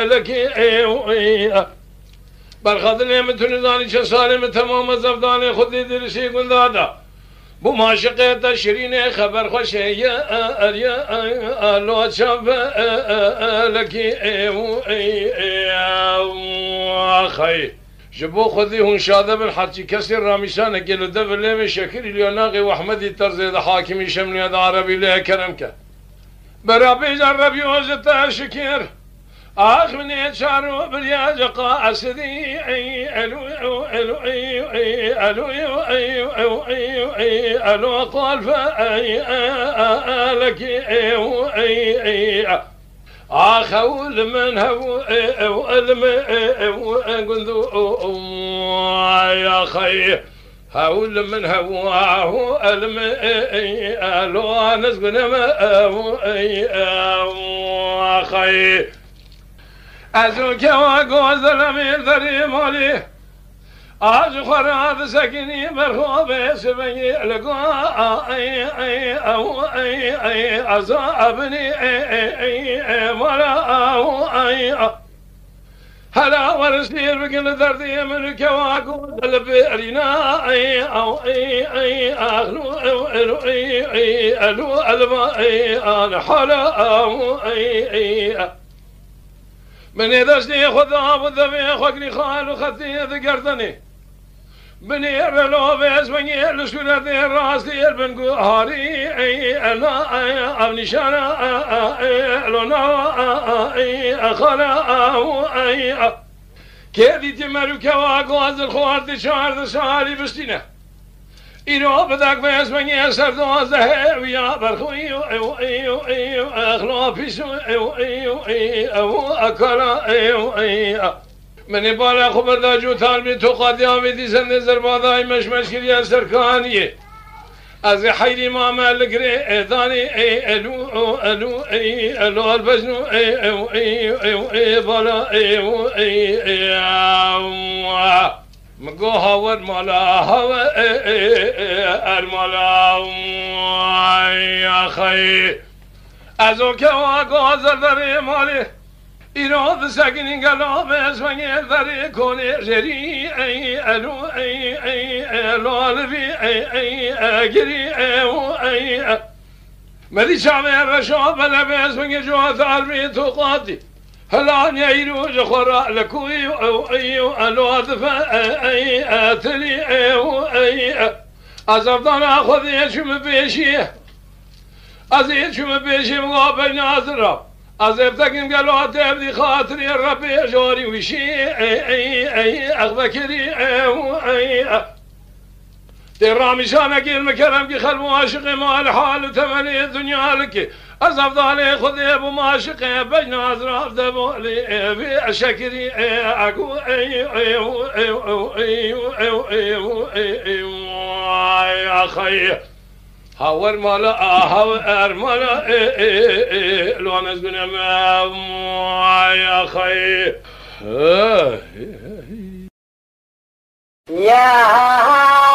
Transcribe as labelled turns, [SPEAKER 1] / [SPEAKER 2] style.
[SPEAKER 1] لك برخدني مثل ذاني شسالم تمام زفداني خذي درسي قل هذا بو ما شقيت شيرين خبر خوش يا لو شاف لك اخي جبو خذي هون شاذ بن حكي كسر رامشان قالوا دبل لي شكر اليوناغي واحمدي ترزي حاكمي شمني هذا عربي له كرمك برابي جرب يوزت شكير آخ من يشارو بالياج قاسدي ألو ألو ألو ألو ألو ألو قال فألك آخ أول من هو ألم قندو يا خي هول من هو ألم ألو نسقنا ما خي ازو که واگوز لمیر داری مالی آج خوراد سکنی برخواب سبنی لگو ازو ابنی مالا هلا ورسلير بقل دردي من كواكو البيرنا اغلو الو انا حلا من يدشني خذها وذبي خقني خال وخذي ذكرتني بني بلو بس بني لسنا ذي راسي البن هاري انا ابني شانا لونا خلا كيدي تمرو كواكو از الخوارد شهر سالي بستينه اینو بدک بس منی سردوازه ویا برخوی اخلا پیشو اکلا منی بالا خبر داجو طالبی تو قادیامی دیزن زربادای مش کریه سرکانیه از حیری ما مالک ری دانی الو البجنو بالا مگو هاور مالا هاور المالا یا خی از او که واقع زرداری مالی ایرو بسکنی گلا بسمنی داری کنی جری الو الوالبی گری مدی شامه رشا بلا بسمنی جو ثالبی تو قادی هلا يعيرو جخرا لكوي الو دفا تلي ازفضان اخذ يشم بيشي ازيشم بيشي مقابل ناظرة ازفتكن قالوا تبدي خاطري ربي جوري وشي اخذكري ترامي شانك المكرم كي خلمو عاشقي ما الحال تمني الدنيا لك أزفضالي خذي أبو ماشقي بين أزراف دبولي في شكري أكو يا خي هاور مالا هاور مالا لو نسقنا يا خي
[SPEAKER 2] يا